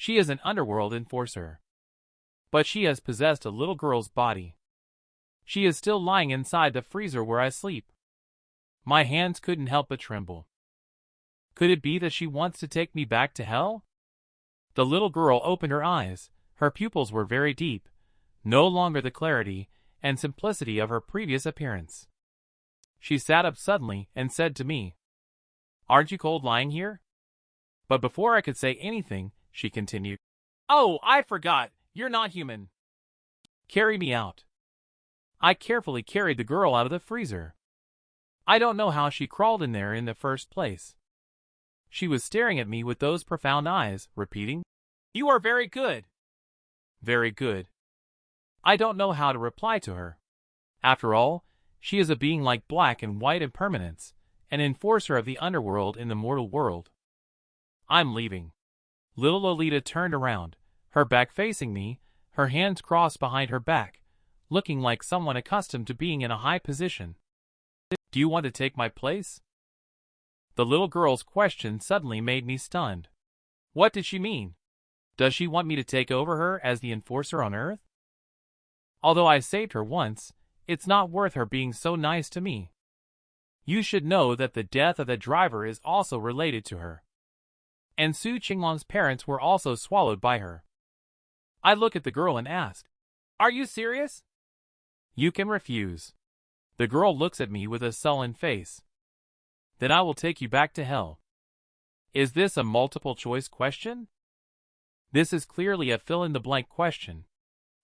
She is an underworld enforcer. But she has possessed a little girl's body. She is still lying inside the freezer where I sleep. My hands couldn't help but tremble. Could it be that she wants to take me back to hell? The little girl opened her eyes. Her pupils were very deep, no longer the clarity and simplicity of her previous appearance. She sat up suddenly and said to me, "Aren't you cold lying here?" But before I could say anything, she continued, "Oh, I forgot, you're not human. Carry me out." I carefully carried the girl out of the freezer. I don't know how she crawled in there in the first place. She was staring at me with those profound eyes, repeating, "You are very good." Very good. I don't know how to reply to her. After all, she is a being like black and white impermanence, an enforcer of the underworld in the mortal world. I'm leaving. Little Lolita turned around, her back facing me, her hands crossed behind her back, looking like someone accustomed to being in a high position. "Do you want to take my place?" The little girl's question suddenly made me stunned. What did she mean? Does she want me to take over her as the enforcer on Earth? Although I saved her once, it's not worth her being so nice to me. You should know that the death of the driver is also related to her. And Su Qinglong's parents were also swallowed by her. I look at the girl and ask, "Are you serious?" "You can refuse." The girl looks at me with a sullen face. "Then I will take you back to hell." Is this a multiple choice question? This is clearly a fill-in-the-blank question.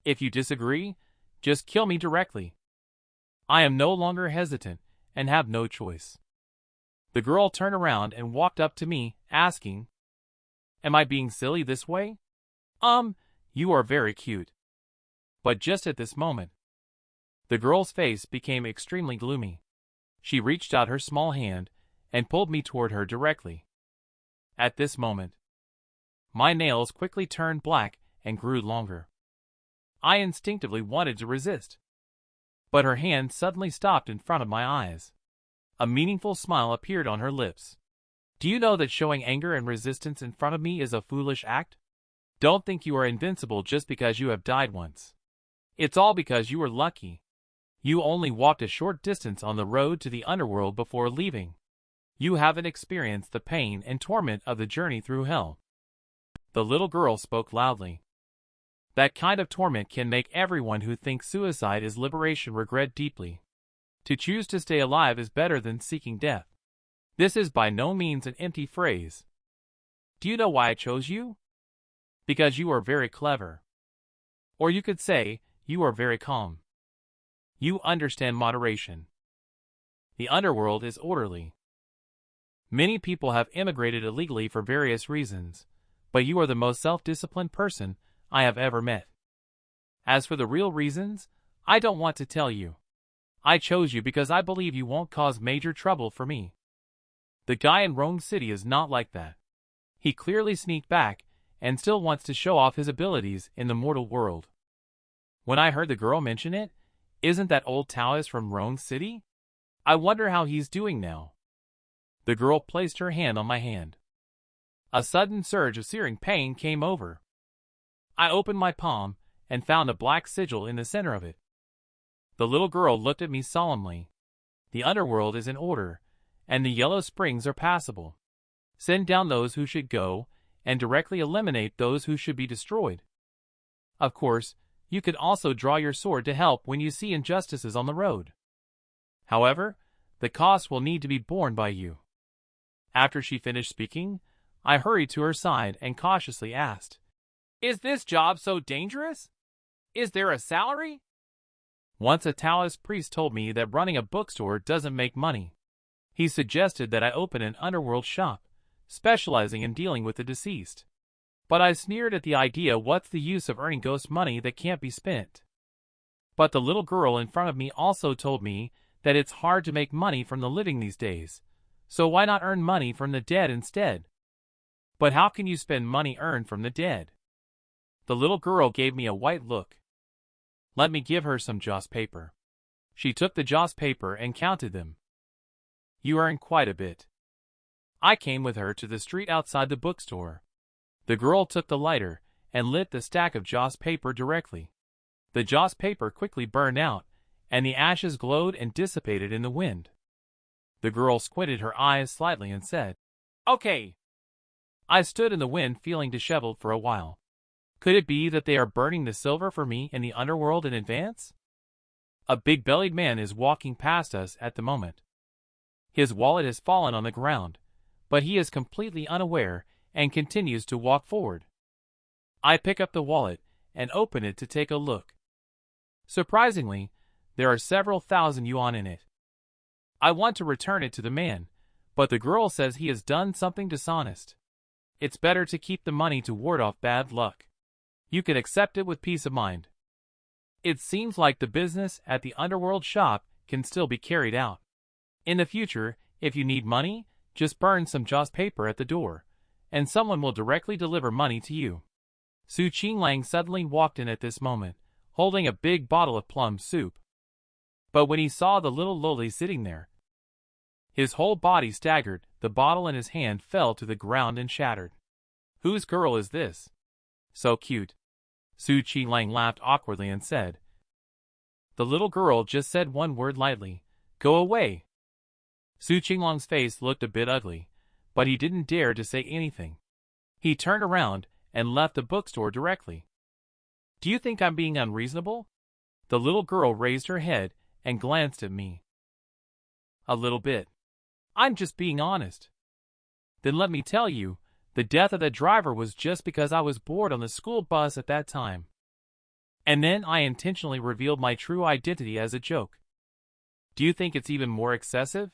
If you disagree, just kill me directly. I am no longer hesitant and have no choice. The girl turned around and walked up to me, asking, "Am I being silly this way?" You are very cute." But just at this moment, the girl's face became extremely gloomy. She reached out her small hand and pulled me toward her directly. At this moment, my nails quickly turned black and grew longer. I instinctively wanted to resist, but her hand suddenly stopped in front of my eyes. A meaningful smile appeared on her lips. "Do you know that showing anger and resistance in front of me is a foolish act? Don't think you are invincible just because you have died once. It's all because you were lucky. You only walked a short distance on the road to the underworld before leaving. You haven't experienced the pain and torment of the journey through hell." The little girl spoke loudly. That kind of torment can make everyone who thinks suicide is liberation regret deeply. To choose to stay alive is better than seeking death. This is by no means an empty phrase. Do you know why I chose you? Because you are very clever. Or you could say, you are very calm. You understand moderation. The underworld is orderly. Many people have immigrated illegally for various reasons, but you are the most self-disciplined person I have ever met. As for the real reasons, I don't want to tell you. I chose you because I believe you won't cause major trouble for me. The guy in Rome City is not like that. He clearly sneaked back and still wants to show off his abilities in the mortal world. When I heard the girl mention it, isn't that old Taoist from Rome City? I wonder how he's doing now. The girl placed her hand on my hand. A sudden surge of searing pain came over. I opened my palm and found a black sigil in the center of it. The little girl looked at me solemnly. "The underworld is in order, and the yellow springs are passable. Send down those who should go, and directly eliminate those who should be destroyed. Of course, you could also draw your sword to help when you see injustices on the road. However, the cost will need to be borne by you." After she finished speaking, I hurried to her side and cautiously asked, "Is this job so dangerous? Is there a salary?" Once a Taoist priest told me that running a bookstore doesn't make money. He suggested that I open an underworld shop, specializing in dealing with the deceased. But I sneered at the idea. What's the use of earning ghost money that can't be spent? But the little girl in front of me also told me that it's hard to make money from the living these days, so why not earn money from the dead instead? But how can you spend money earned from the dead? The little girl gave me a white look. Let me give her some joss paper. She took the joss paper and counted them. You earn quite a bit. I came with her to the street outside the bookstore. The girl took the lighter and lit the stack of joss paper directly. The joss paper quickly burned out, and the ashes glowed and dissipated in the wind. The girl squinted her eyes slightly and said, "Okay." I stood in the wind feeling disheveled for a while. Could it be that they are burning the silver for me in the underworld in advance? A big-bellied man is walking past us at the moment. His wallet has fallen on the ground, but he is completely unaware and continues to walk forward. I pick up the wallet and open it to take a look. Surprisingly, there are several thousand yuan in it. I want to return it to the man, but the girl says he has done something dishonest. It's better to keep the money to ward off bad luck. You can accept it with peace of mind. It seems like the business at the underworld shop can still be carried out. In the future, if you need money, just burn some joss paper at the door, and someone will directly deliver money to you. Su Qinglang suddenly walked in at this moment, holding a big bottle of plum soup. But when he saw the little loli sitting there, his whole body staggered, the bottle in his hand fell to the ground and shattered. "Whose girl is this? So cute." Su Qinglang laughed awkwardly and said, "The little girl just said one word lightly. Go away." Su Qinglang's face looked a bit ugly, but he didn't dare to say anything. He turned around and left the bookstore directly. "Do you think I'm being unreasonable?" The little girl raised her head and glanced at me. "A little bit. I'm just being honest." "Then let me tell you, the death of the driver was just because I was bored on the school bus at that time. And then I intentionally revealed my true identity as a joke. Do you think it's even more excessive?"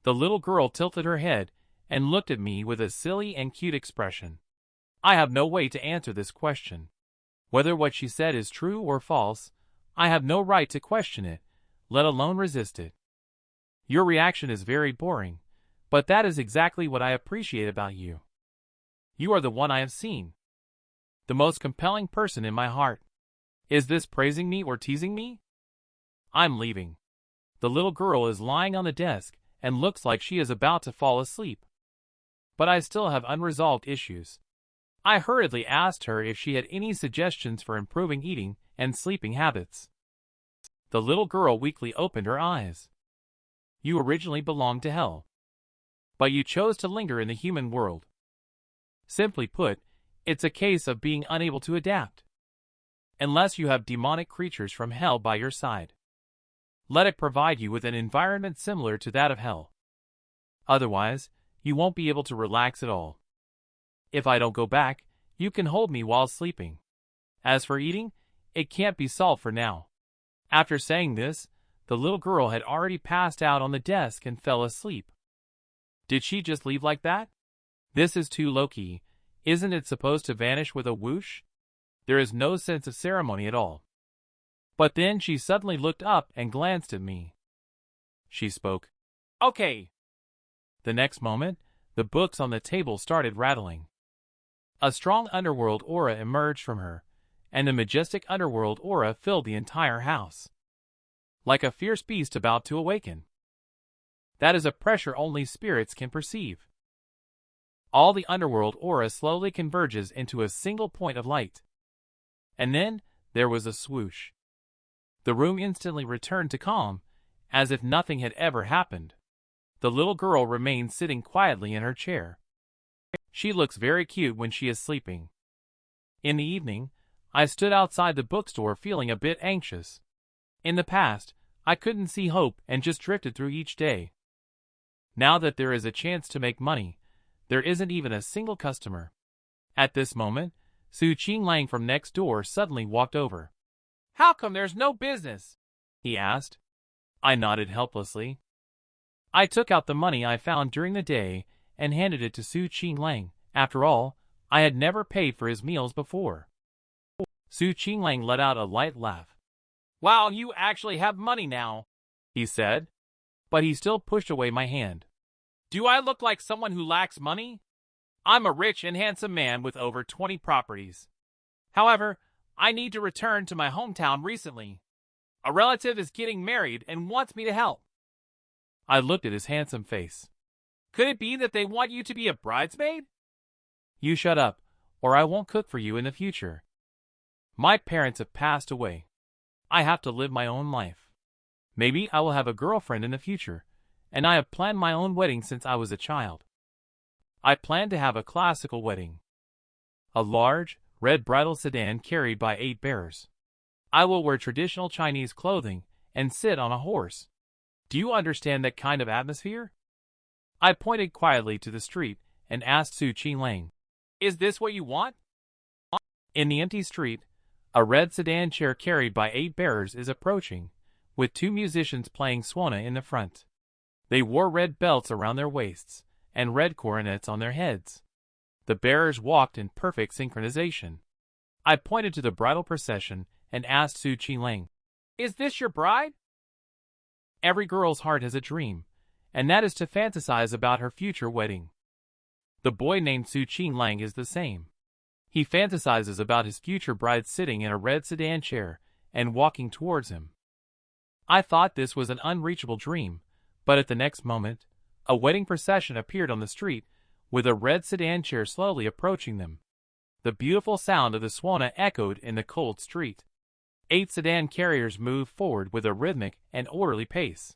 The little girl tilted her head and looked at me with a silly and cute expression. I have no way to answer this question. Whether what she said is true or false, I have no right to question it, let alone resist it. Your reaction is very boring, but that is exactly what I appreciate about you. You are the one I have seen. The most compelling person in my heart. Is this praising me or teasing me? I'm leaving. The little girl is lying on the desk and looks like she is about to fall asleep. But I still have unresolved issues. I hurriedly asked her if she had any suggestions for improving eating and sleeping habits. The little girl weakly opened her eyes. You originally belonged to hell, but you chose to linger in the human world. Simply put, it's a case of being unable to adapt. Unless you have demonic creatures from hell by your side, let it provide you with an environment similar to that of hell. Otherwise, you won't be able to relax at all. If I don't go back, you can hold me while sleeping. As for eating, it can't be solved for now." After saying this, the little girl had already passed out on the desk and fell asleep. Did she just leave like that? This is too low-key. Isn't it supposed to vanish with a whoosh? There is no sense of ceremony at all. But then she suddenly looked up and glanced at me. She spoke. "Okay." The next moment, the books on the table started rattling. A strong underworld aura emerged from her, and the majestic underworld aura filled the entire house. Like a fierce beast about to awaken. That is a pressure only spirits can perceive. All the underworld aura slowly converges into a single point of light. And then, there was a swoosh. The room instantly returned to calm, as if nothing had ever happened. The little girl remained sitting quietly in her chair. She looks very cute when she is sleeping. In the evening, I stood outside the bookstore feeling a bit anxious. In the past, I couldn't see hope and just drifted through each day. Now that there is a chance to make money, there isn't even a single customer. At this moment, Su Qinglang from next door suddenly walked over. "How come there's no business?" he asked. I nodded helplessly. I took out the money I found during the day and handed it to Su Qinglang. After all, I had never paid for his meals before. Su Qinglang let out a light laugh. "Wow, you actually have money now," he said. But he still pushed away my hand. "Do I look like someone who lacks money? I'm a rich and handsome man with over 20 properties. However, I need to return to my hometown recently. A relative is getting married and wants me to help." I looked at his handsome face. "Could it be that they want you to be a bridesmaid?" "You shut up. or I won't cook for you in the future. My parents have passed away. I have to live my own life. Maybe I will have a girlfriend in the future, and I have planned my own wedding since I was a child. I plan to have a classical wedding. A large, red bridal sedan carried by 8 bearers. I will wear traditional Chinese clothing and sit on a horse. Do you understand that kind of atmosphere? I pointed quietly to the street and asked Su Qinglang, "Is this what you want?" In the empty street, a red sedan chair carried by 8 bearers is approaching, with 2 musicians playing suona in the front. They wore red belts around their waists and red coronets on their heads. The bearers walked in perfect synchronization. I pointed to the bridal procession and asked Su Qinglang, "Is this your bride?" Every girl's heart has a dream, and that is to fantasize about her future wedding. The boy named Su Qinglang is the same. He fantasizes about his future bride sitting in a red sedan chair and walking towards him. I thought this was an unreachable dream, but at the next moment, a wedding procession appeared on the street, with a red sedan chair slowly approaching them. The beautiful sound of the suona echoed in the cold street. 8 sedan carriers moved forward with a rhythmic and orderly pace.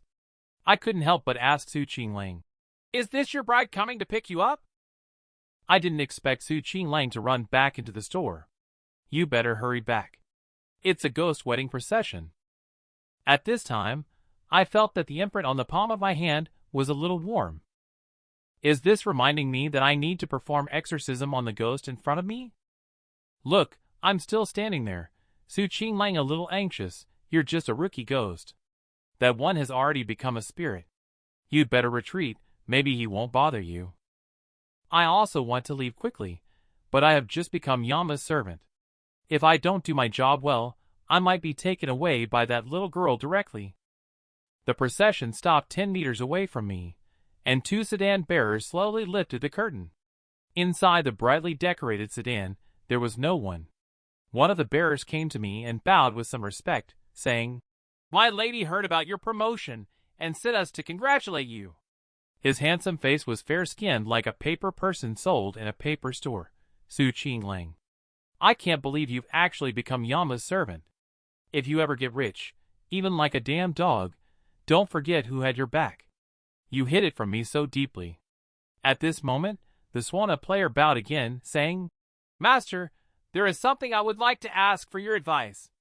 I couldn't help but ask Su Qinglang, "Is this your bride coming to pick you up?" I didn't expect Su Qinglang to run back into the store. "You better hurry back. It's a ghost wedding procession." At this time, I felt that the imprint on the palm of my hand was a little warm. Is this reminding me that I need to perform exorcism on the ghost in front of me? Look, I'm still standing there. Su Qinglang a little anxious. "You're just a rookie ghost. That one has already become a spirit. You'd better retreat, maybe he won't bother you." I also want to leave quickly, but I have just become Yama's servant. If I don't do my job well, I might be taken away by that little girl directly. The procession stopped 10 meters away from me, and 2 sedan bearers slowly lifted the curtain. Inside the brightly decorated sedan, there was no one. One of the bearers came to me and bowed with some respect, saying, "My lady heard about your promotion and sent us to congratulate you." His handsome face was fair-skinned like a paper person sold in a paper store. "Su Qinglang, I can't believe you've actually become Yama's servant. If you ever get rich, even like a damn dog, don't forget who had your back. You hid it from me so deeply." At this moment, the suona player bowed again, saying, "Master, there is something I would like to ask for your advice."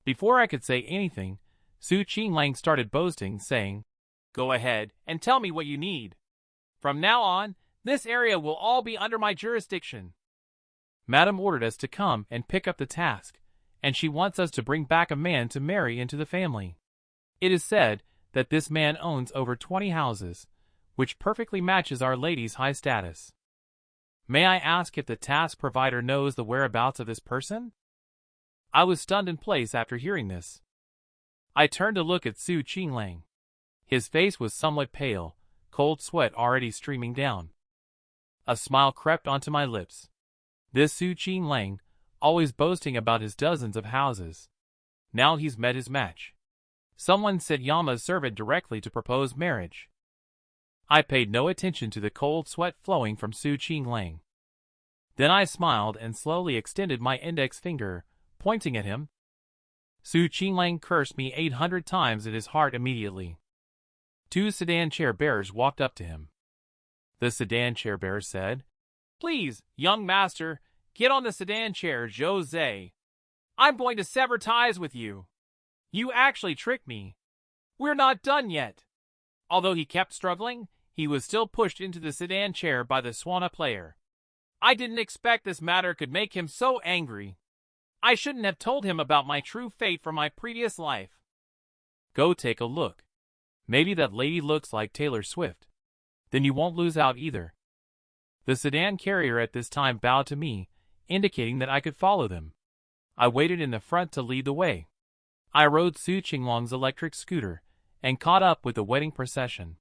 Before I could say anything, Su Qinglang started boasting, saying, "Go ahead and tell me what you need. From now on, this area will all be under my jurisdiction." Madam ordered us to come and pick up the task, and she wants us to bring back a man to marry into the family. It is said that this man owns over 20 houses, which perfectly matches Our Lady's high status. May I ask if the task provider knows the whereabouts of this person? I was stunned in place after hearing this. I turned to look at Su Qinglang. His face was somewhat pale, cold sweat already streaming down. A smile crept onto my lips. This Su Qinglang, always boasting about his dozens of houses. Now he's met his match. Someone sent Yama's servant directly to propose marriage. I paid no attention to the cold sweat flowing from Su Qinglang. Then I smiled and slowly extended my index finger, pointing at him. Su Qinglang cursed me 800 times in his heart immediately. 2 sedan chair bearers walked up to him. The sedan chair bearer said, "Please, young master, get on the sedan chair, Zhou Ze. I'm going to sever ties with you. You actually tricked me. We're not done yet." Although he kept struggling, he was still pushed into the sedan chair by the suona player. I didn't expect this matter could make him so angry. I shouldn't have told him about my true fate from my previous life. Go take a look. Maybe that lady looks like Taylor Swift. Then you won't lose out either. The sedan carrier at this time bowed to me, indicating that I could follow them. I waited in the front to lead the way. I rode Su Qinglang's electric scooter and caught up with the wedding procession.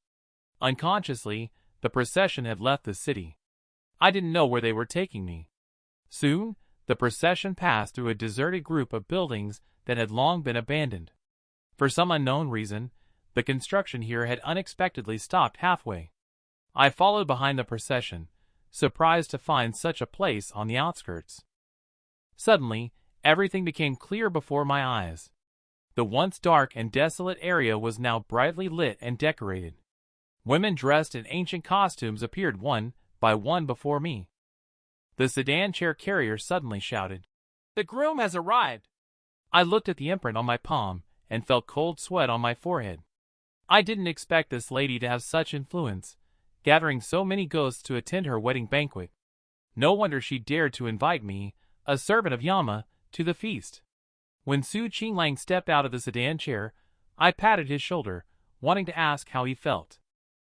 Unconsciously, the procession had left the city. I didn't know where they were taking me. Soon, the procession passed through a deserted group of buildings that had long been abandoned. For some unknown reason, the construction here had unexpectedly stopped halfway. I followed behind the procession, surprised to find such a place on the outskirts. Suddenly, everything became clear before my eyes. The once dark and desolate area was now brightly lit and decorated. Women dressed in ancient costumes appeared one by one before me. The sedan chair carrier suddenly shouted, "The groom has arrived!" I looked at the imprint on my palm and felt cold sweat on my forehead. I didn't expect this lady to have such influence, gathering so many ghosts to attend her wedding banquet. No wonder she dared to invite me, a servant of Yama, to the feast. When Su Qinglang stepped out of the sedan chair, I patted his shoulder, wanting to ask how he felt.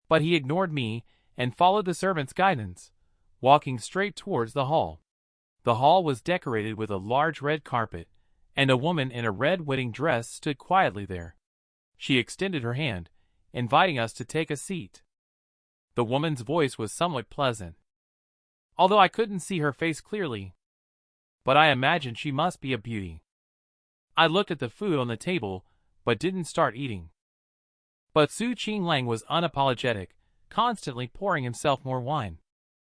But he ignored me and followed the servant's guidance, walking straight towards the hall. The hall was decorated with a large red carpet, and a woman in a red wedding dress stood quietly there. She extended her hand, inviting us to take a seat. The woman's voice was somewhat pleasant, although I couldn't see her face clearly, but I imagined she must be a beauty. I looked at the food on the table, but didn't start eating. But Su Qinglang was unapologetic, constantly pouring himself more wine.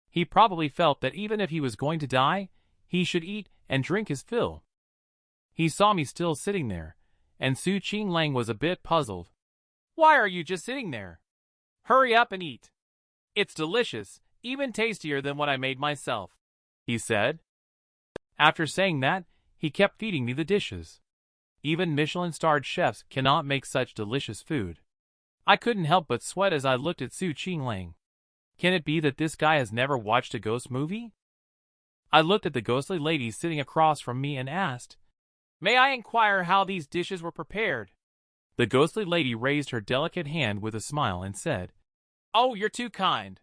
He probably felt that even if he was going to die, he should eat and drink his fill. He saw me still sitting there, and Su Qinglang was a bit puzzled. "Why are you just sitting there? Hurry up and eat. It's delicious, even tastier than what I made myself," he said. After saying that, he kept feeding me the dishes. Even Michelin-starred chefs cannot make such delicious food. I couldn't help but sweat as I looked at Su Qinglang. Can it be that this guy has never watched a ghost movie? I looked at the ghostly lady sitting across from me and asked, "May I inquire how these dishes were prepared?" The ghostly lady raised her delicate hand with a smile and said, "Oh, you're too kind.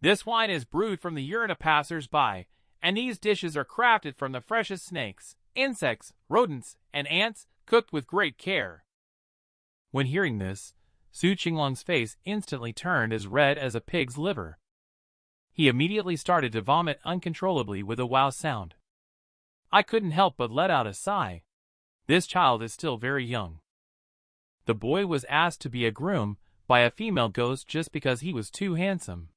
This wine is brewed from the urine of passers-by, and these dishes are crafted from the freshest snakes, insects, rodents, and ants, cooked with great care." When hearing this, Su Qinglang's face instantly turned as red as a pig's liver. He immediately started to vomit uncontrollably with a wow sound. I couldn't help but let out a sigh. This child is still very young. The boy was asked to be a groom by a female ghost just because he was too handsome.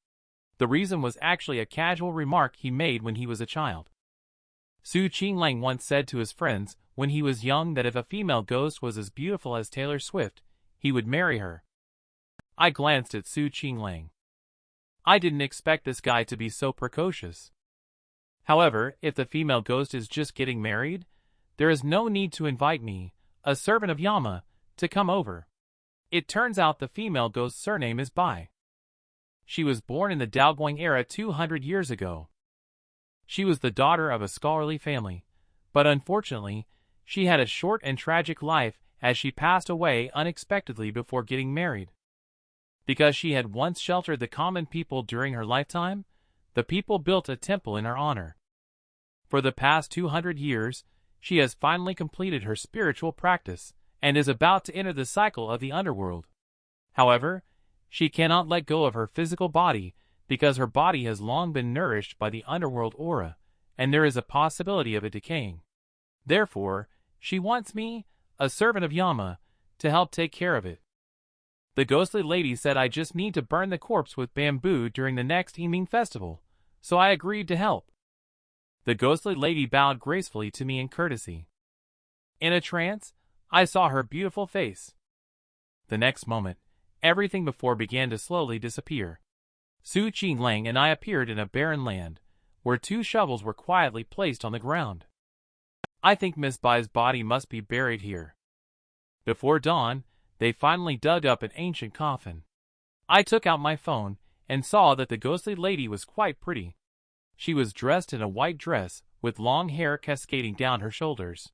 The reason was actually a casual remark he made when he was a child. Su Qinglang once said to his friends when he was young that if a female ghost was as beautiful as Taylor Swift, he would marry her. I glanced at Su Qinglang. I didn't expect this guy to be so precocious. However, if the female ghost is just getting married, there is no need to invite me, a servant of Yama, to come over. It turns out the female ghost's surname is Bai. She was born in the Daoguang era 200 years ago. She was the daughter of a scholarly family, but unfortunately, she had a short and tragic life as she passed away unexpectedly before getting married. Because she had once sheltered the common people during her lifetime, the people built a temple in her honor. For the past 200 years, she has finally completed her spiritual practice and is about to enter the cycle of the underworld. However, she cannot let go of her physical body because her body has long been nourished by the underworld aura, and there is a possibility of it decaying. Therefore, she wants me, a servant of Yama, to help take care of it. The ghostly lady said I just need to burn the corpse with bamboo during the next evening festival, so I agreed to help. The ghostly lady bowed gracefully to me in courtesy. In a trance, I saw her beautiful face. The next moment, everything before began to slowly disappear. Su Qinglang and I appeared in a barren land, where 2 shovels were quietly placed on the ground. I think Miss Bai's body must be buried here. Before dawn, they finally dug up an ancient coffin. I took out my phone and saw that the ghostly lady was quite pretty. She was dressed in a white dress with long hair cascading down her shoulders.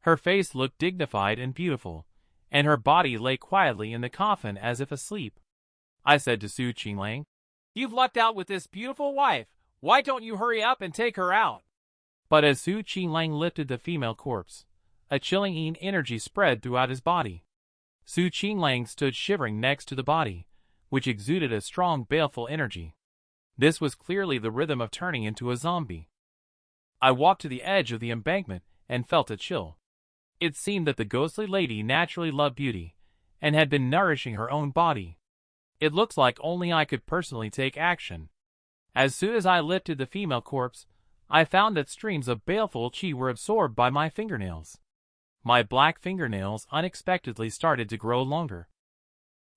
Her face looked dignified and beautiful, and her body lay quietly in the coffin as if asleep. I said to Su Qinglang, "You've lucked out with this beautiful wife. Why don't you hurry up and take her out?" But as Su Qinglang lifted the female corpse, a chilling energy spread throughout his body. Su Qinglang stood shivering next to the body, which exuded a strong baleful energy. This was clearly the rhythm of turning into a zombie. I walked to the edge of the embankment and felt a chill. It seemed that the ghostly lady naturally loved beauty, and had been nourishing her own body. It looks like only I could personally take action. As soon as I lifted the female corpse, I found that streams of baleful chi were absorbed by my fingernails. My black fingernails unexpectedly started to grow longer.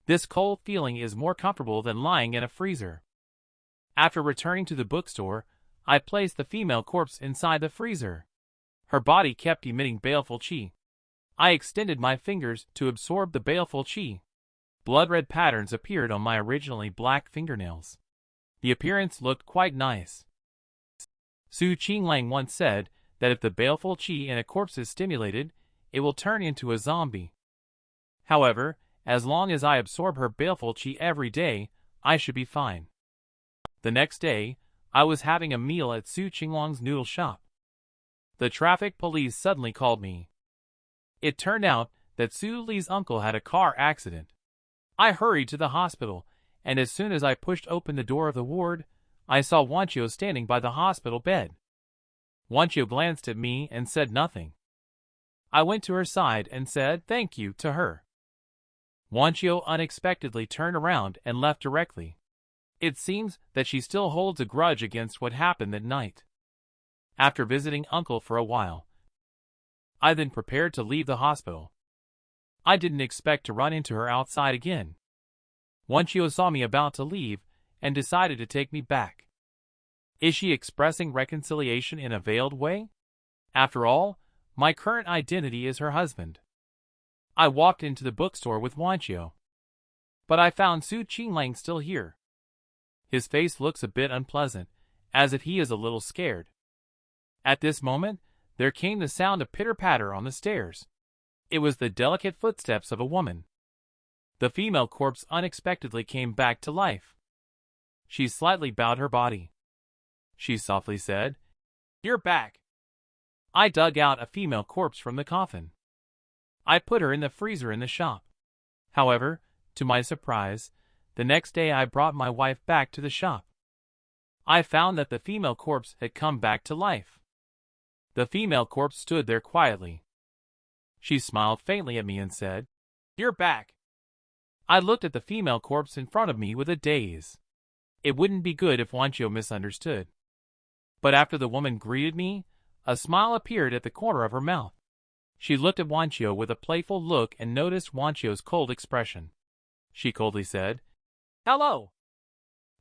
This cold feeling is more comfortable than lying in a freezer. After returning to the bookstore, I placed the female corpse inside the freezer. Her body kept emitting baleful chi. I extended my fingers to absorb the baleful chi. Blood-red patterns appeared on my originally black fingernails. The appearance looked quite nice. Su Qinglang once said that if the baleful chi in a corpse is stimulated, it will turn into a zombie. However, as long as I absorb her baleful chi every day, I should be fine. The next day, I was having a meal at Su Qinglang's noodle shop. The traffic police suddenly called me. It turned out that Su Li's uncle had a car accident. I hurried to the hospital, and as soon as I pushed open the door of the ward, I saw Wanqiu standing by the hospital bed. Wanqiu glanced at me and said nothing. I went to her side and said thank you to her. Wanqiu unexpectedly turned around and left directly. It seems that she still holds a grudge against what happened that night. After visiting uncle for a while, I then prepared to leave the hospital. I didn't expect to run into her outside again. Wanqiu saw me about to leave and decided to take me back. Is she expressing reconciliation in a veiled way? After all, my current identity is her husband. I walked into the bookstore with Wanqiu, but I found Su Qinglang still here. His face looks a bit unpleasant, as if he is a little scared. At this moment, there came the sound of pitter-patter on the stairs. It was the delicate footsteps of a woman. The female corpse unexpectedly came back to life. She slightly bowed her body. She softly said, "You're back." I dug out a female corpse from the coffin. I put her in the freezer in the shop. However, to my surprise, the next day I brought my wife back to the shop. I found that the female corpse had come back to life. The female corpse stood there quietly. She smiled faintly at me and said, "You're back." I looked at the female corpse in front of me with a daze. It wouldn't be good if Wanqiu misunderstood. But after the woman greeted me, a smile appeared at the corner of her mouth. She looked at Wanqiu with a playful look and noticed Wanqiu's cold expression. She coldly said, "Hello."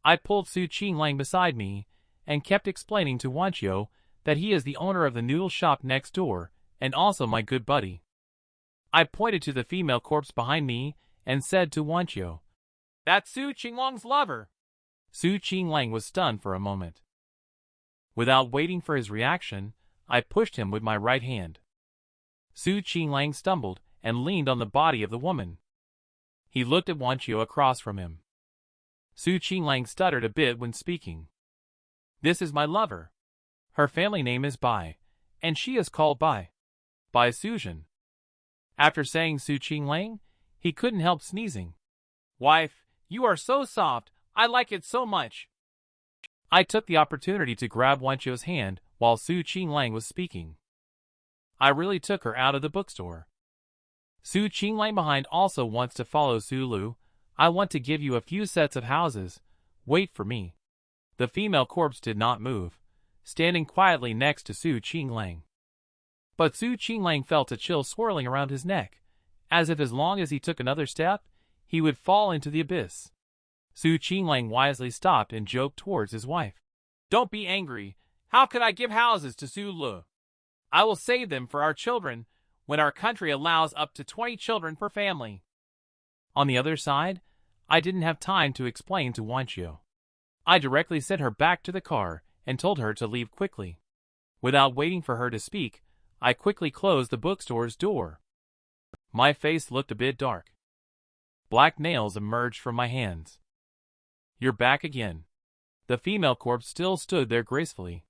I pulled Su Qinglang beside me and kept explaining to Wanqiu that he is the owner of the noodle shop next door and also my good buddy. I pointed to the female corpse behind me and said to Wanqiu, "That's Su Qinglang's lover." Su Qinglang was stunned for a moment. Without waiting for his reaction, I pushed him with my right hand. Su Qinglang stumbled and leaned on the body of the woman. He looked at Wanqiu across from him. Su Qinglang stuttered a bit when speaking. "This is my lover. Her family name is Bai, and she is called Bai Suzhen." After saying Su Qinglang, he couldn't help sneezing. "Wife, you are so soft, I like it so much." I took the opportunity to grab Wanqiu's hand while Su Qinglang was speaking. I really took her out of the bookstore. Su Qinglang behind also wants to follow Su Lu. I want to give you a few sets of houses. Wait for me. The female corpse did not move, standing quietly next to Su Qinglang. But Su Qinglang felt a chill swirling around his neck, as if as long as he took another step, he would fall into the abyss. Su Qinglang wisely stopped and joked towards his wife. "Don't be angry. How could I give houses to Su Lu? I will save them for our children when our country allows up to 20 children per family." On the other side, I didn't have time to explain to Wanqiu. I directly sent her back to the car and told her to leave quickly. Without waiting for her to speak, I quickly closed the bookstore's door. My face looked a bit dark. Black nails emerged from my hands. "You're back again." The female corpse still stood there gracefully,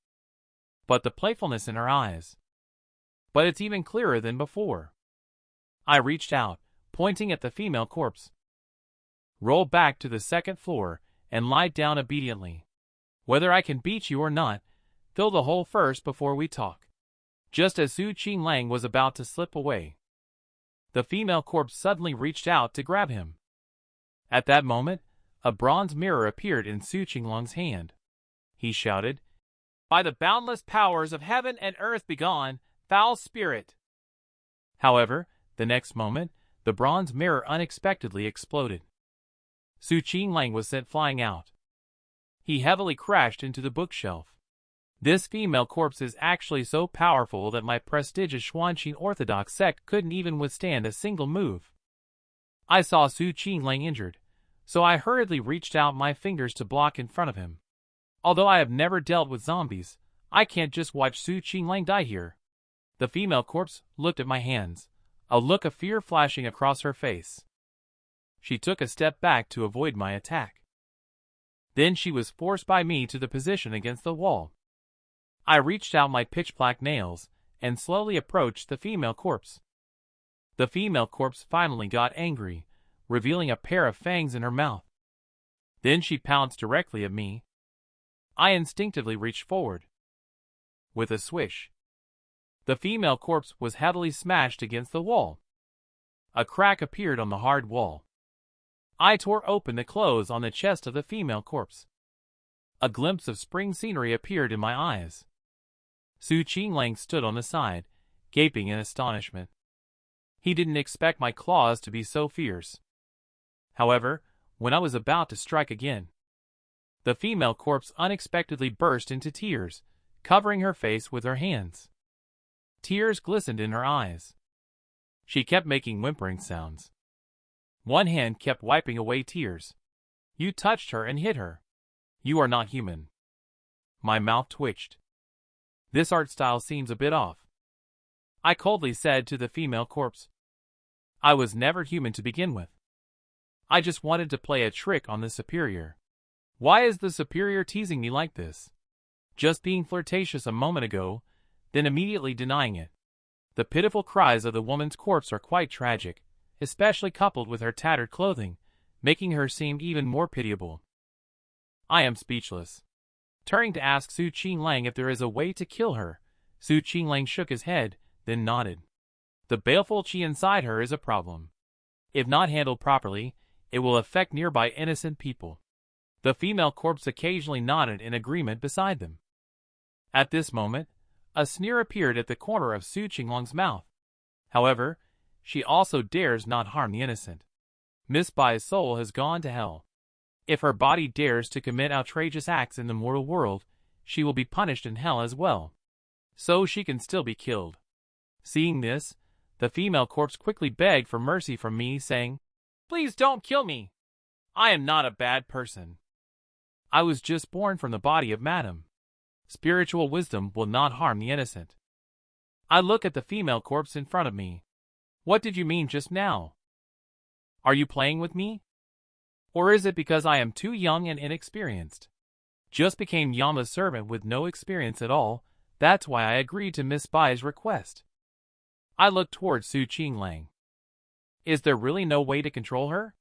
but the playfulness in her eyes. But it's even clearer than before. I reached out, pointing at the female corpse. "Roll back to the second floor and lie down obediently. Whether I can beat you or not, fill the hole first before we talk." Just as Su Qinglang was about to slip away, the female corpse suddenly reached out to grab him. At that moment, a bronze mirror appeared in Su Qinglang's hand. he shouted. "By the boundless powers of heaven and earth begone, foul spirit!" However, the next moment, the bronze mirror unexpectedly exploded. Su Qinglang was sent flying out. He heavily crashed into the bookshelf. This female corpse is actually so powerful that my prestigious Xuanqing Orthodox sect couldn't even withstand a single move. I saw Su Qinglang injured, so I hurriedly reached out my fingers to block in front of him. Although I have never dealt with zombies, I can't just watch Su Qinglang die here. The female corpse looked at my hands, a look of fear flashing across her face. She took a step back to avoid my attack. Then she was forced by me to the position against the wall. I reached out my pitch-black nails and slowly approached the female corpse. The female corpse finally got angry, revealing a pair of fangs in her mouth. Then she pounced directly at me. I instinctively reached forward. With a swish, the female corpse was heavily smashed against the wall. A crack appeared on the hard wall. I tore open the clothes on the chest of the female corpse. A glimpse of spring scenery appeared in my eyes. Su Qinglang stood on the side, gaping in astonishment. He didn't expect my claws to be so fierce. However, when I was about to strike again, the female corpse unexpectedly burst into tears, covering her face with her hands. Tears glistened in her eyes. She kept making whimpering sounds. One hand kept wiping away tears. "You touched her and hit her. You are not human." My mouth twitched. "This art style seems a bit off," I coldly said to the female corpse. "I was never human to begin with. I just wanted to play a trick on the superior. Why is the superior teasing me like this? Just being flirtatious a moment ago, then immediately denying it." The pitiful cries of the woman's corpse are quite tragic, especially coupled with her tattered clothing, making her seem even more pitiable. I am speechless. Turning to ask Su Qinglang if there is a way to kill her, Su Qinglang shook his head, then nodded. The baleful qi inside her is a problem. If not handled properly, it will affect nearby innocent people. The female corpse occasionally nodded in agreement beside them. At this moment, a sneer appeared at the corner of Su Qinglang's mouth. However, she also dares not harm the innocent. Miss Bai's soul has gone to hell. If her body dares to commit outrageous acts in the mortal world, she will be punished in hell as well. So she can still be killed. Seeing this, the female corpse quickly begged for mercy from me, saying, "Please don't kill me. I am not a bad person. I was just born from the body of Madam. Spiritual wisdom will not harm the innocent." I look at the female corpse in front of me. "What did you mean just now? Are you playing with me? Or is it because I am too young and inexperienced? Just became Yama's servant with no experience at all, that's why I agreed to Miss Bai's request." I looked towards Su Qinglang. Is there really no way to control her?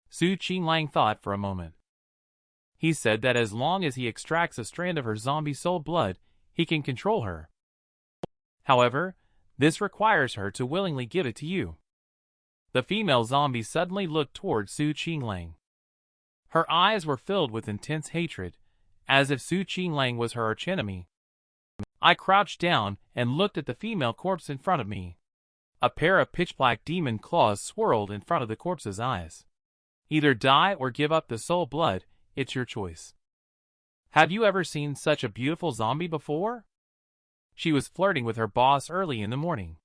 Su Qinglang thought for a moment. He said that as long as he extracts a strand of her zombie soul blood, he can control her. However, this requires her to willingly give it to you. The female zombie suddenly looked towards Su Qinglang. Her eyes were filled with intense hatred, as if Su Qinglang was her archenemy. I crouched down and looked at the female corpse in front of me. A pair of pitch-black demon claws swirled in front of the corpse's eyes. Either die or give up the soul blood, it's your choice. Have you ever seen such a beautiful zombie before? She was flirting with her boss early in the morning.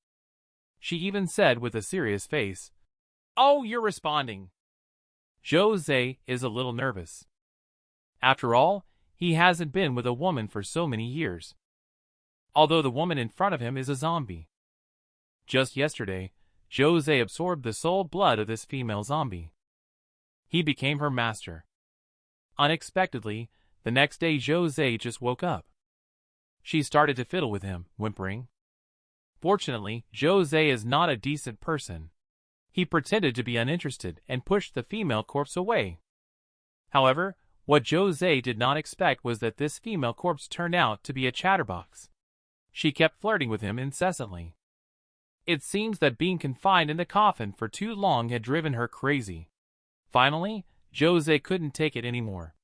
She even said with a serious face, "Oh, you're responding." Zhou Ze is a little nervous. After all, he hasn't been with a woman for so many years. Although the woman in front of him is a zombie. Just yesterday, Zhou Ze absorbed the soul blood of this female zombie. He became her master. Unexpectedly, the next day Zhou Ze just woke up. She started to fiddle with him, whimpering. Fortunately, Zhou Ze is not a decent person. He pretended to be uninterested and pushed the female corpse away. However, what Zhou Ze did not expect was that this female corpse turned out to be a chatterbox. She kept flirting with him incessantly. It seems that being confined in the coffin for too long had driven her crazy. Finally, Zhou Ze couldn't take it anymore.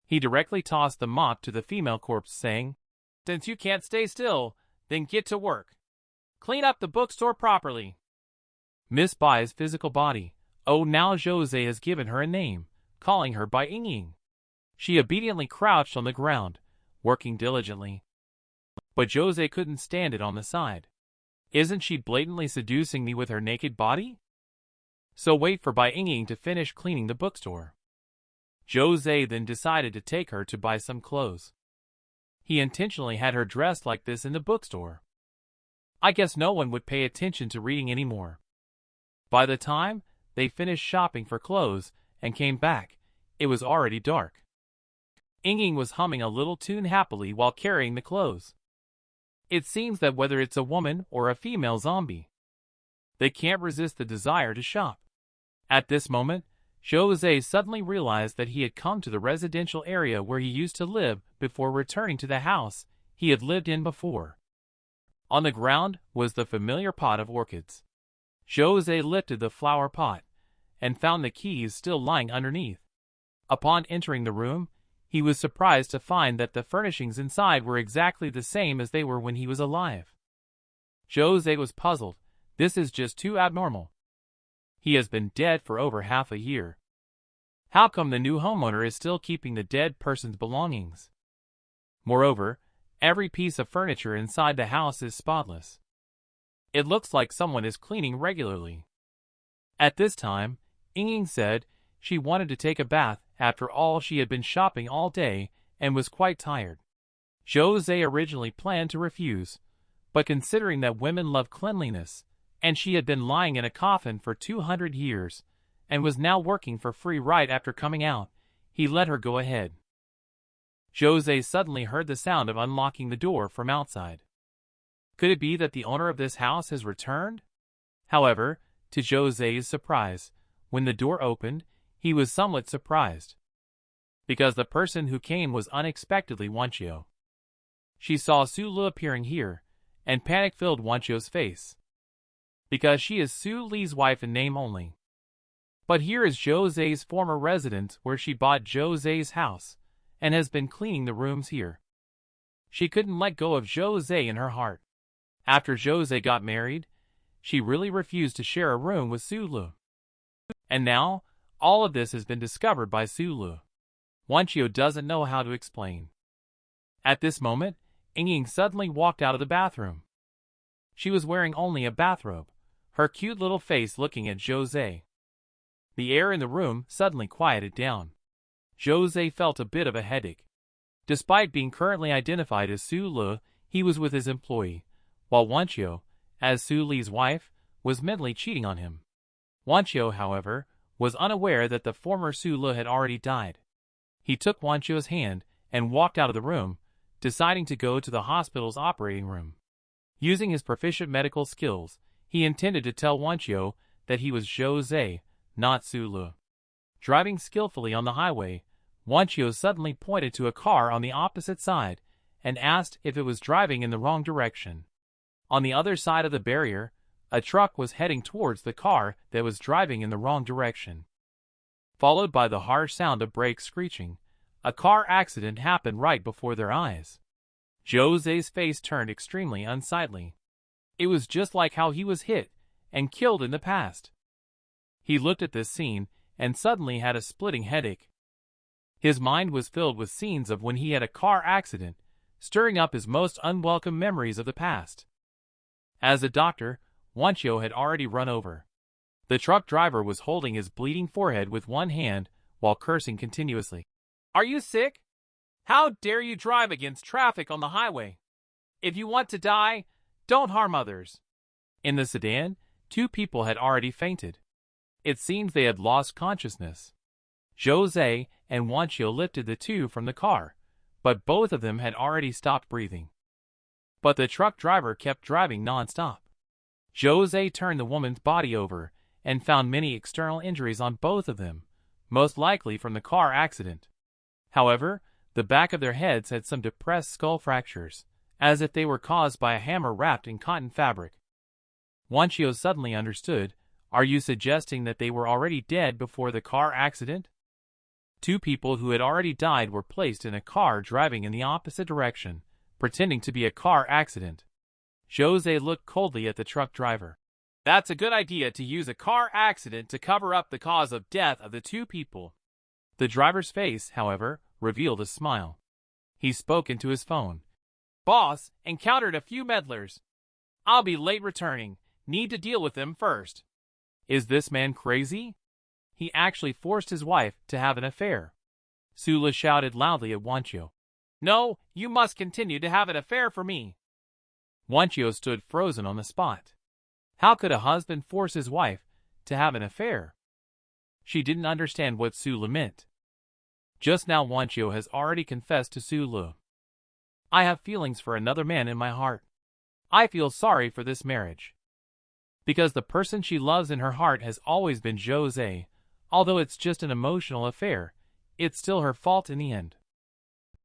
He directly tossed the mop to the female corpse, saying, "Since you can't stay still, then get to work. Clean up the bookstore properly." Miss Bai's physical body. Oh, now Zhou Ze has given her a name, calling her by Ying. She obediently crouched on the ground, working diligently. But Zhou Ze couldn't stand it on the side. Isn't she blatantly seducing me with her naked body? So wait for Bai Ying to finish cleaning the bookstore. Zhou Ze then decided to take her to buy some clothes. He intentionally had her dressed like this in the bookstore. I guess no one would pay attention to reading anymore. By the time they finished shopping for clothes and came back, it was already dark. Ying was humming a little tune happily while carrying the clothes. It seems that whether it's a woman or a female zombie, they can't resist the desire to shop. At this moment, Zhou Ze suddenly realized that he had come to the residential area where he used to live before returning to the house he had lived in before. On the ground was the familiar pot of orchids. Zhou Ze lifted the flower pot and found the keys still lying underneath. Upon entering the room, he was surprised to find that the furnishings inside were exactly the same as they were when he was alive. Zhou Ze was puzzled. This is just too abnormal. He has been dead for over half a year. How come the new homeowner is still keeping the dead person's belongings? Moreover, every piece of furniture inside the house is spotless. It looks like someone is cleaning regularly. At this time, Ying said she wanted to take a bath after all she had been shopping all day and was quite tired. Zhou Ze originally planned to refuse, but considering that women love cleanliness, and she had been lying in a coffin for 200 years, and was now working for free right after coming out, he let her go ahead. Zhou Ze suddenly heard the sound of unlocking the door from outside. Could it be that the owner of this house has returned? However, to Zhou Ze's surprise, when the door opened, he was somewhat surprised, because the person who came was unexpectedly Wanqiu. She saw Su Lu appearing here, and panic filled Wanqiu's face, because she is Su Li's wife in name only. But here is Zhou Ze's former residence where she bought Zhou Ze's house, and has been cleaning the rooms here. She couldn't let go of Zhou Ze in her heart. After Zhou Ze got married, she really refused to share a room with Su Lu. And now, all of this has been discovered by Su Lu. Wanqiu doesn't know how to explain. At this moment, Ying suddenly walked out of the bathroom. She was wearing only a bathrobe, her cute little face looking at Zhou Ze. The air in the room suddenly quieted down. Zhou Ze felt a bit of a headache. Despite being currently identified as Su Lu, he was with his employee, while Wanqiu, as Su Li's wife, was mentally cheating on him. Wanqiu, however, was unaware that the former Su Lu had already died. He took Wanqiu's hand and walked out of the room, deciding to go to the hospital's operating room. Using his proficient medical skills, he intended to tell Wanqiu that he was Zhou Ze, not Su Lu. Driving skillfully on the highway, Wanqiu suddenly pointed to a car on the opposite side and asked if it was driving in the wrong direction. On the other side of the barrier, a truck was heading towards the car that was driving in the wrong direction. Followed by the harsh sound of brakes screeching, a car accident happened right before their eyes. Zhou Ze's face turned extremely unsightly. It was just like how he was hit and killed in the past. He looked at this scene and suddenly had a splitting headache. His mind was filled with scenes of when he had a car accident, stirring up his most unwelcome memories of the past. As a doctor, Wanqiu had already run over. The truck driver was holding his bleeding forehead with one hand while cursing continuously. "Are you sick? How dare you drive against traffic on the highway? If you want to die, don't harm others." In the sedan, 2 people had already fainted. It seems they had lost consciousness. Zhou Ze and Wanqiu lifted the 2 from the car, but both of them had already stopped breathing. But the truck driver kept driving non-stop. Zhou Ze turned the woman's body over and found many external injuries on both of them, most likely from the car accident. However, the back of their heads had some depressed skull fractures, as if they were caused by a hammer wrapped in cotton fabric. Wanqiu suddenly understood. "Are you suggesting that they were already dead before the car accident?" Two people who had already died were placed in a car driving in the opposite direction, pretending to be a car accident. Zhou Ze looked coldly at the truck driver. That's a good idea to use a car accident to cover up the cause of death of the two people. The driver's face, however, revealed a smile. He spoke into his phone. Boss, encountered a few meddlers. I'll be late returning. Need to deal with them first. Is this man crazy? He actually forced his wife to have an affair. Sula shouted loudly at Wanchio. No, you must continue to have an affair for me. Wanchio stood frozen on the spot. How could a husband force his wife to have an affair? She didn't understand what Sula meant. Just now Wanchio has already confessed to Sula. I have feelings for another man in my heart. I feel sorry for this marriage. Because the person she loves in her heart has always been Zhou Ze. Although it's just an emotional affair, it's still her fault in the end.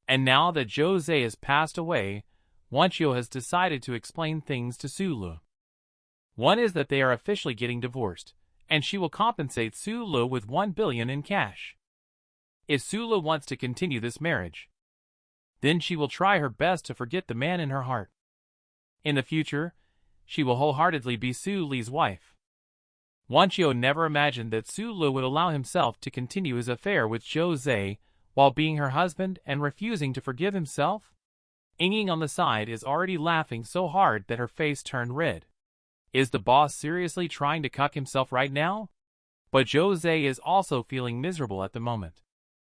And now that Zhou Ze has passed away, Wanchio has decided to explain things to Sula. One is that they are officially getting divorced, and she will compensate Sula with 1 billion in cash. If Sula wants to continue this marriage, then she will try her best to forget the man in her heart. In the future, she will wholeheartedly be Sula's wife. Wanchio never imagined that Sula would allow himself to continue his affair with Zhou Ze while being her husband and refusing to forgive himself. Ying on the side is already laughing so hard that her face turned red. Is the boss seriously trying to cuck himself right now? But Zhou Ze is also feeling miserable at the moment.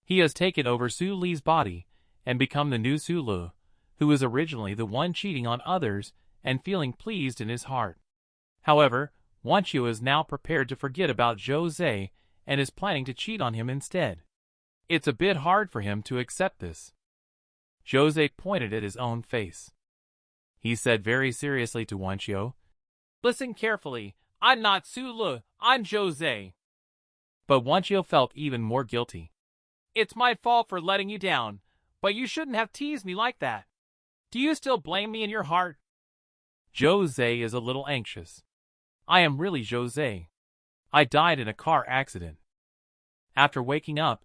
He has taken over Sula's body and become the new Sula, who was originally the one cheating on others and feeling pleased in his heart. However, Wanchio is now prepared to forget about Zhou Ze and is planning to cheat on him instead. It's a bit hard for him to accept this. Zhou Ze pointed at his own face. He said very seriously to Wanchio, Listen carefully, I'm not Sula, I'm Zhou Ze. But Wanchio felt even more guilty. It's my fault for letting you down, but you shouldn't have teased me like that. Do you still blame me in your heart? Zhou Ze is a little anxious. I am really Zhou Ze. I died in a car accident. After waking up,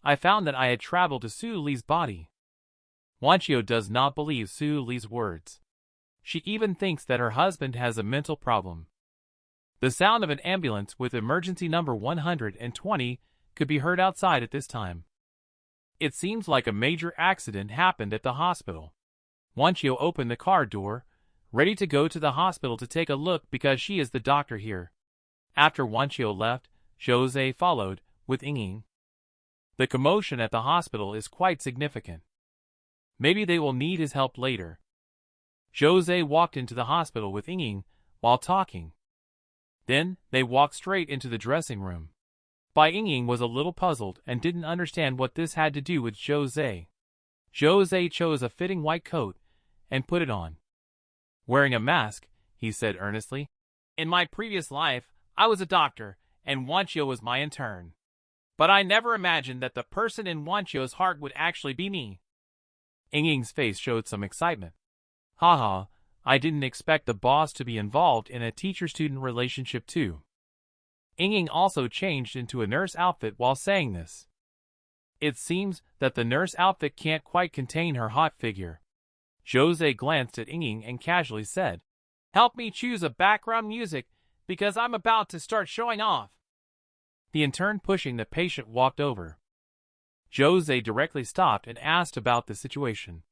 I found that I had traveled to Sula's body. Wanchio does not believe Sula's words. She even thinks that her husband has a mental problem. The sound of an ambulance with emergency number 120 could be heard outside at this time. It seems like a major accident happened at the hospital. Wanchio opened the car door, ready to go to the hospital to take a look because she is the doctor here. After Wanchio left, Zhou Ze followed, with Ying. The commotion at the hospital is quite significant. Maybe they will need his help later. Zhou Ze walked into the hospital with Ying while talking. Then, they walked straight into the dressing room. Ying was a little puzzled and didn't understand what this had to do with Zhou Ze. Zhou Ze chose a fitting white coat and put it on. Wearing a mask, he said earnestly, In my previous life, I was a doctor, and Wanchio was my intern. But I never imagined that the person in Wanchio's heart would actually be me. Ying's face showed some excitement. Haha, I didn't expect the boss to be involved in a teacher-student relationship too. Ying also changed into a nurse outfit while saying this. It seems that the nurse outfit can't quite contain her hot figure. Zhou Ze glanced at Ying and casually said, Help me choose a background music because I'm about to start showing off. The intern pushing the patient walked over. Zhou Ze directly stopped and asked about the situation.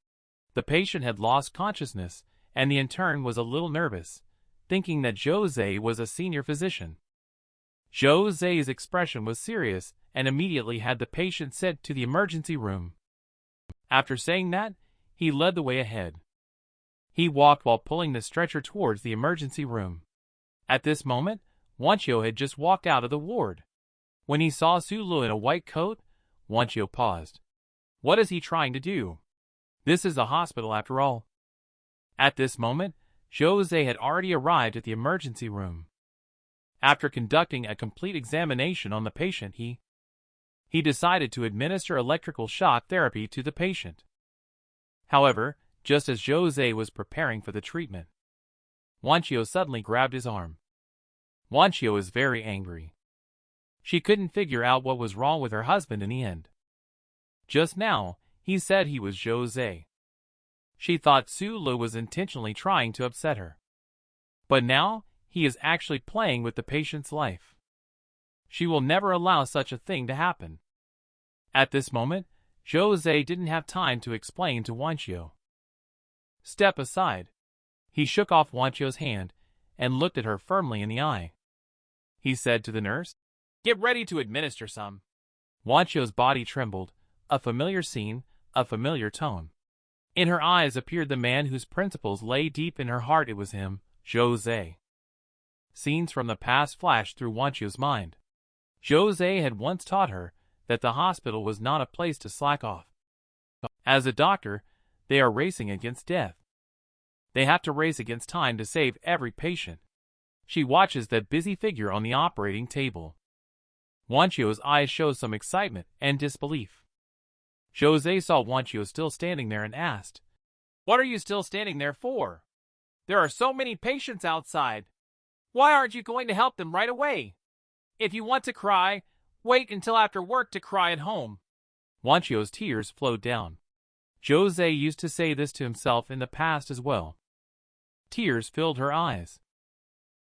The patient had lost consciousness, and the intern was a little nervous, thinking that Zhou Ze was a senior physician. Zhou Ze's expression was serious and immediately had the patient sent to the emergency room. After saying that, he led the way ahead. He walked while pulling the stretcher towards the emergency room. At this moment, Wanchio had just walked out of the ward. When he saw Sula in a white coat, Wanchio paused. What is he trying to do? This is a hospital after all. At this moment, Zhou Ze had already arrived at the emergency room. After conducting a complete examination on the patient, he decided to administer electrical shock therapy to the patient. However, just as Zhou Ze was preparing for the treatment, Wanchio suddenly grabbed his arm. Wanchio is very angry. She couldn't figure out what was wrong with her husband in the end. Just now, he said he was Zhou Ze. She thought Su Lu was intentionally trying to upset her. But now, he is actually playing with the patient's life. She will never allow such a thing to happen. At this moment, Zhou Ze didn't have time to explain to Wanqiu. Step aside. He shook off Wanqiu's hand and looked at her firmly in the eye. He said to the nurse, "Get ready to administer some." Wanqiu's body trembled, a familiar scene, a familiar tone. In her eyes appeared the man whose principles lay deep in her heart. It was him, Zhou Ze. Scenes from the past flashed through Wanqiu's mind. Zhou Ze had once taught her that the hospital was not a place to slack off. As a doctor, they are racing against death. They have to race against time to save every patient. She watches that busy figure on the operating table. Wanqiu's eyes show some excitement and disbelief. Zhou Ze saw Wanqiu still standing there and asked, "What are you still standing there for? There are so many patients outside. Why aren't you going to help them right away? If you want to cry, wait until after work to cry at home." Wanqiu's tears flowed down. Zhou Ze used to say this to himself in the past as well. Tears filled her eyes.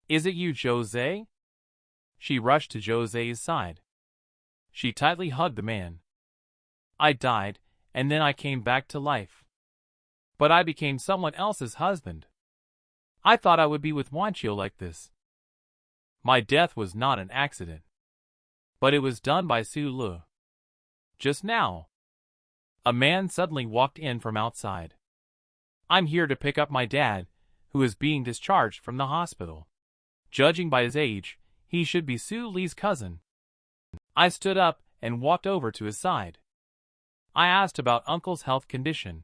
"Is it you, Zhou Ze?" She rushed to Zhou Ze's side. She tightly hugged the man. "I died, and then I came back to life. But I became someone else's husband. I thought I would be with Wanqiu like this. My death was not an accident. But it was done by Su Lu. Just now." A man suddenly walked in from outside. "I'm here to pick up my dad, who is being discharged from the hospital. Judging by his age, he should be Su Li's cousin." I stood up and walked over to his side. I asked about Uncle's health condition.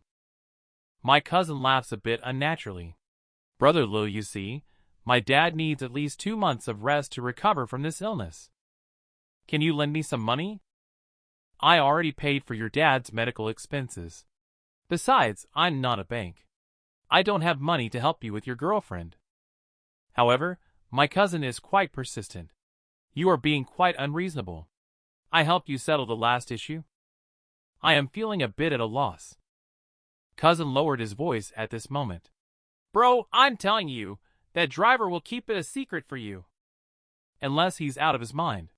My cousin laughs a bit unnaturally. "Brother Lu, you see, my dad needs at least 2 months of rest to recover from this illness. Can you lend me some money? I already paid for your dad's medical expenses. Besides, I'm not a bank. I don't have money to help you with your girlfriend." However, my cousin is quite persistent. "You are being quite unreasonable. I helped you settle the last issue. I am feeling a bit at a loss." Cousin lowered his voice at this moment. "Bro, I'm telling you, that driver will keep it a secret for you. Unless he's out of his mind.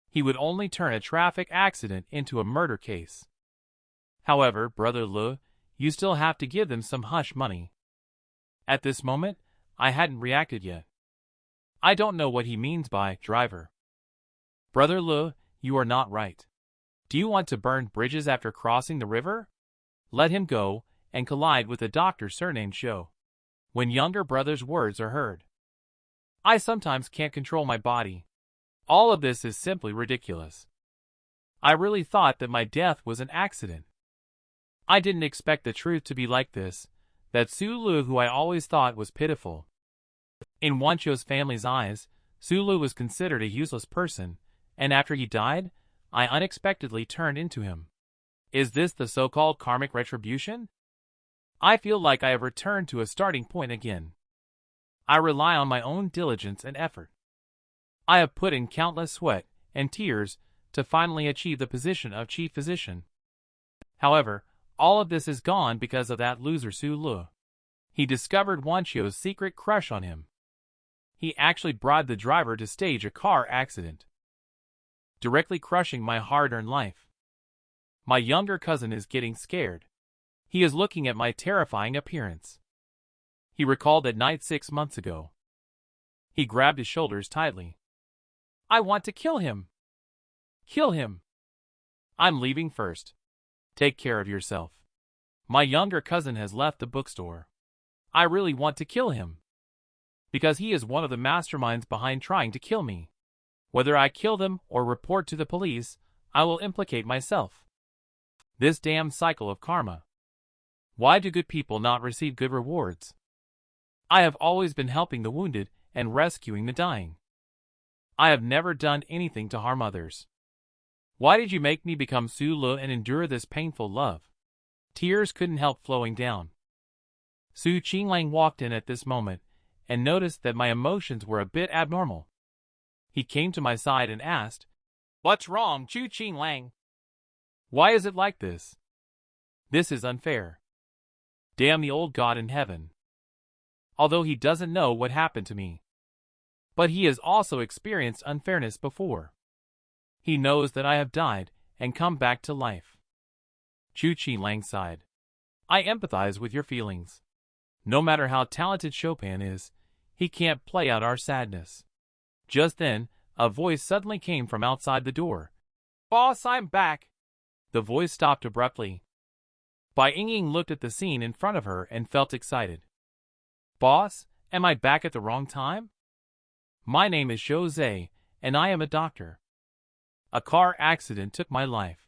He would only turn a traffic accident into a murder case. However, Brother Lu, you still have to give them some hush money." At this moment, I hadn't reacted yet. I don't know what he means by driver. "Brother Lu, you are not right. Do you want to burn bridges after crossing the river? Let him go and collide with a doctor surnamed Zhou." When younger brother's words are heard, I sometimes can't control my body. All of this is simply ridiculous. I really thought that my death was an accident. I didn't expect the truth to be like this, that Su Lu, who I always thought was pitiful. In Wanqiu's family's eyes, Su Lu was considered a useless person, and after he died, I unexpectedly turned into him. Is this the so-called karmic retribution? I feel like I have returned to a starting point again. I rely on my own diligence and effort. I have put in countless sweat and tears to finally achieve the position of chief physician. However, all of this is gone because of that loser Su Lu. He discovered Wanqiu's secret crush on him. He actually bribed the driver to stage a car accident, directly crushing my hard-earned life. My younger cousin is getting scared. He is looking at my terrifying appearance. He recalled that night 6 months ago. He grabbed his shoulders tightly. "I want to kill him. Kill him. I'm leaving first. Take care of yourself." My younger cousin has left the bookstore. I really want to kill him, because he is one of the masterminds behind trying to kill me. Whether I kill them or report to the police, I will implicate myself. This damn cycle of karma. Why do good people not receive good rewards? I have always been helping the wounded and rescuing the dying. I have never done anything to harm others. Why did you make me become Su Lu and endure this painful love? Tears couldn't help flowing down. Su Qinglang walked in at this moment and noticed that my emotions were a bit abnormal. He came to my side and asked, "What's wrong, Chu Qinglang?" Why is it like this? This is unfair. Damn the old God in heaven. Although he doesn't know what happened to me. But he has also experienced unfairness before. He knows that I have died and come back to life. Zhou Ze sighed. I empathize with your feelings. No matter how talented Chopin is, he can't play out our sadness. Just then, a voice suddenly came from outside the door. Boss, I'm back. The voice stopped abruptly. Bai Ying looked at the scene in front of her and felt excited. Boss, am I back at the wrong time? My name is Zhou Ze, and I am a doctor. A car accident took my life.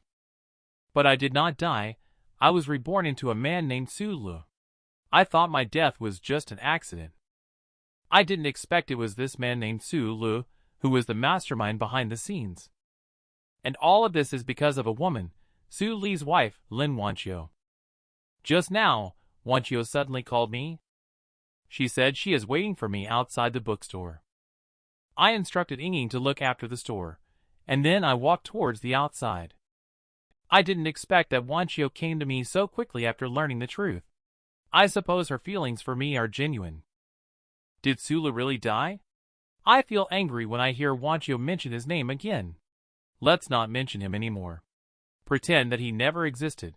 But I did not die. I was reborn into a man named Su Lu. I thought my death was just an accident. I didn't expect it was this man named Su Lu who was the mastermind behind the scenes. And all of this is because of a woman, Su Li's wife, Lin Wanqiu. Just now, Wanqiu suddenly called me. She said she is waiting for me outside the bookstore. I instructed Ying to look after the store, and then I walked towards the outside. I didn't expect that Wanqiu came to me so quickly after learning the truth. I suppose her feelings for me are genuine. Did Sulu really die? I feel angry when I hear Wanqiu mention his name again. Let's not mention him anymore. Pretend that he never existed.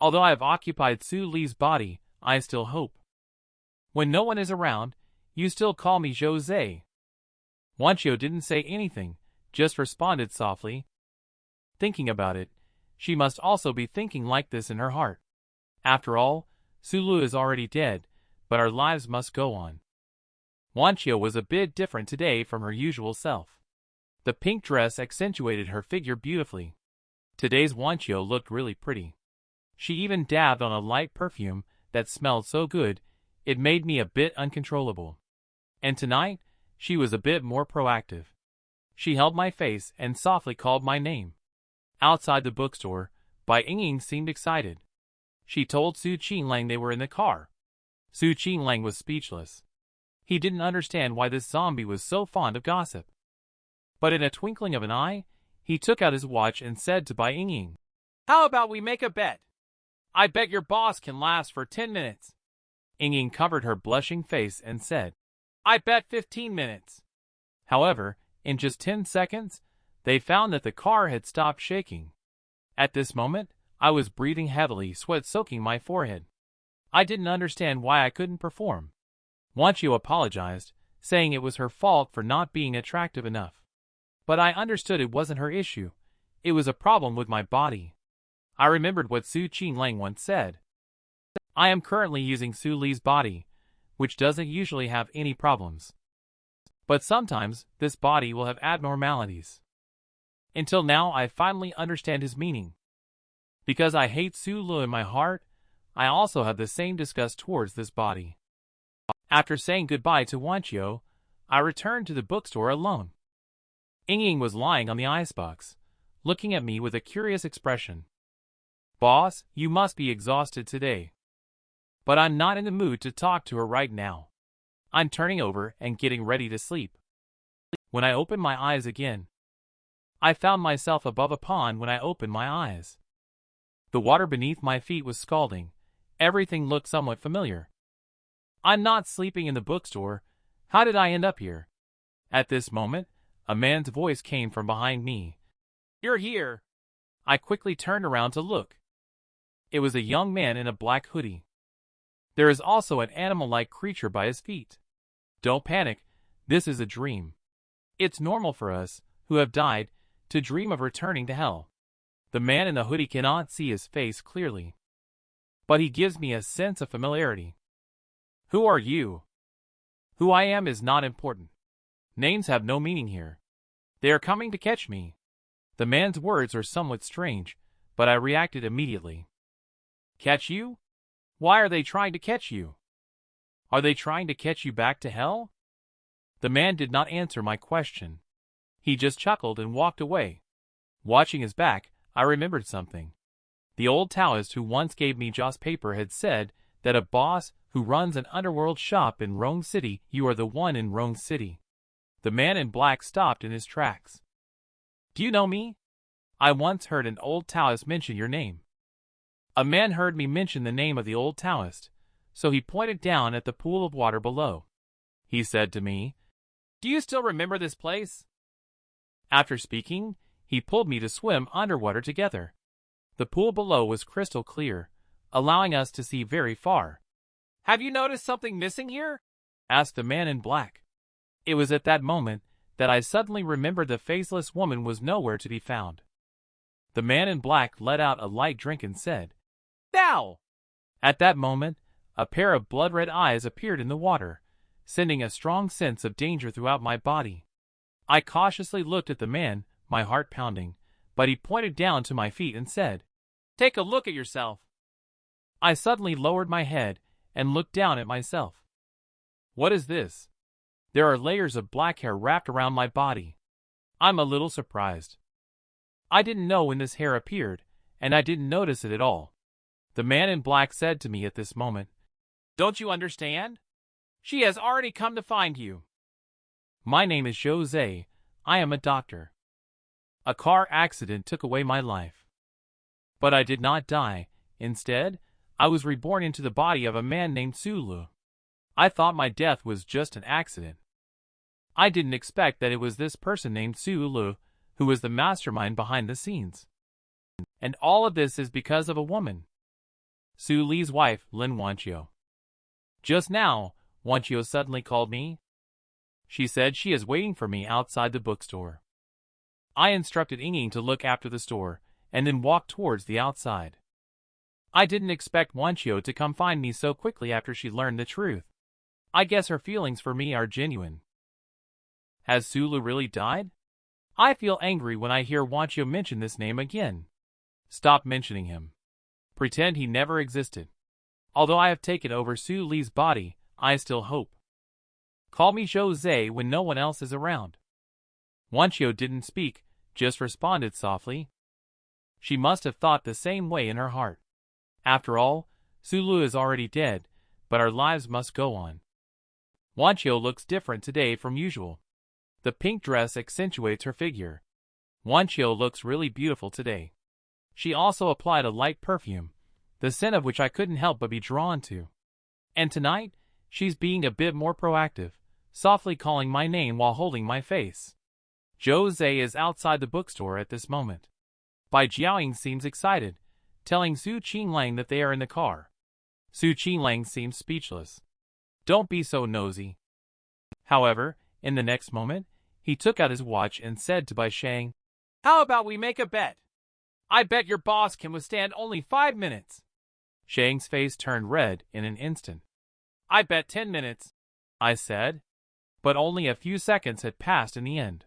Although I have occupied Su Li's body, I still hope. When no one is around, you still call me Zhou Ze. Wanqiu didn't say anything, just responded softly. Thinking about it, she must also be thinking like this in her heart. After all, Sulu is already dead, but our lives must go on. Wanqiu was a bit different today from her usual self. The pink dress accentuated her figure beautifully. Today's Wanqiu looked really pretty. She even dabbed on a light perfume that smelled so good, it made me a bit uncontrollable. And tonight, she was a bit more proactive. She held my face and softly called my name. Outside the bookstore, Bai Ying seemed excited. She told Su Qinglang they were in the car. Su Qinglang was speechless. He didn't understand why this zombie was so fond of gossip. But in a twinkling of an eye, he took out his watch and said to Bai Ying, "How about we make a bet? I bet your boss can last for 10 minutes. Ying covered her blushing face and said, "I bet 15 minutes. However, in just 10 seconds, they found that the car had stopped shaking. At this moment, I was breathing heavily, sweat soaking my forehead. I didn't understand why I couldn't perform. Wanqiu apologized, saying it was her fault for not being attractive enough. But I understood it wasn't her issue. It was a problem with my body. I remembered what Su Qinglang once said. I am currently using Su Li's body, which doesn't usually have any problems. But sometimes, this body will have abnormalities. Until now, I finally understand his meaning. Because I hate Su Lu in my heart, I also have the same disgust towards this body." After saying goodbye to Wanqiu, I returned to the bookstore alone. Ying was lying on the icebox, looking at me with a curious expression. "Boss, you must be exhausted today." But I'm not in the mood to talk to her right now. I'm turning over and getting ready to sleep. When I opened my eyes again, I found myself above a pond when I opened my eyes. The water beneath my feet was scalding. Everything looked somewhat familiar. I'm not sleeping in the bookstore. How did I end up here? At this moment, a man's voice came from behind me. "You're here." I quickly turned around to look. It was a young man in a black hoodie. There is also an animal-like creature by his feet. Don't panic, this is a dream. It's normal for us, who have died, to dream of returning to hell. The man in the hoodie cannot see his face clearly, but he gives me a sense of familiarity. Who are you? Who I am is not important. Names have no meaning here. They are coming to catch me. The man's words are somewhat strange, but I reacted immediately. Catch you? Why are they trying to catch you? Are they trying to catch you back to hell? The man did not answer my question. He just chuckled and walked away. Watching his back, I remembered something. The old Taoist who once gave me Joss paper had said that a boss who runs an underworld shop in Rome City, you are the one in Rome City. The man in black stopped in his tracks. Do you know me? I once heard an old Taoist mention your name. A man heard me mention the name of the old Taoist, so he pointed down at the pool of water below. He said to me, "Do you still remember this place?" After speaking, he pulled me to swim underwater together. The pool below was crystal clear, allowing us to see very far. "Have you noticed something missing here?" asked the man in black. It was at that moment that I suddenly remembered the faceless woman was nowhere to be found. The man in black let out a light drink and said, "Now!" At that moment, a pair of blood-red eyes appeared in the water, sending a strong sense of danger throughout my body. I cautiously looked at the man, my heart pounding, but he pointed down to my feet and said, "Take a look at yourself." I suddenly lowered my head and looked down at myself. What is this? There are layers of black hair wrapped around my body. I'm a little surprised. I didn't know when this hair appeared, and I didn't notice it at all. The man in black said to me at this moment, "Don't you understand? She has already come to find you." My name is Zhou Ze. I am a doctor. A car accident took away my life. But I did not die. Instead, I was reborn into the body of a man named Sulu. I thought my death was just an accident. I didn't expect that it was this person named Sulu who was the mastermind behind the scenes. And all of this is because of a woman. Su Li's wife, Lin Wanqiu. Just now, Wanqiu suddenly called me. She said she is waiting for me outside the bookstore. I instructed Ying to look after the store, and then walked towards the outside. I didn't expect Wanqiu to come find me so quickly after she learned the truth. I guess her feelings for me are genuine. Has Sulu really died? I feel angry when I hear Wanqiu mention this name again. Stop mentioning him. Pretend he never existed. Although I have taken over Su Li's body, I still hope. Call me Zhou Ze when no one else is around. Wanqiu didn't speak, just responded softly. She must have thought the same way in her heart. After all, Sulu is already dead, but our lives must go on. Wanqiu looks different today from usual. The pink dress accentuates her figure. Wanqiu looks really beautiful today. She also applied a light perfume, the scent of which I couldn't help but be drawn to. And tonight, she's being a bit more proactive, softly calling my name while holding my face. Zhou Ze is outside the bookstore at this moment. Bai Jiaoying seems excited, telling Su Qinglang that they are in the car. Su Qinglang seems speechless. Don't be so nosy. However, in the next moment, he took out his watch and said to Bai Shang, "How about we make a bet? I bet your boss can withstand only 5 minutes. Shang's face turned red in an instant. "I bet 10 minutes, I said. But only a few seconds had passed in the end.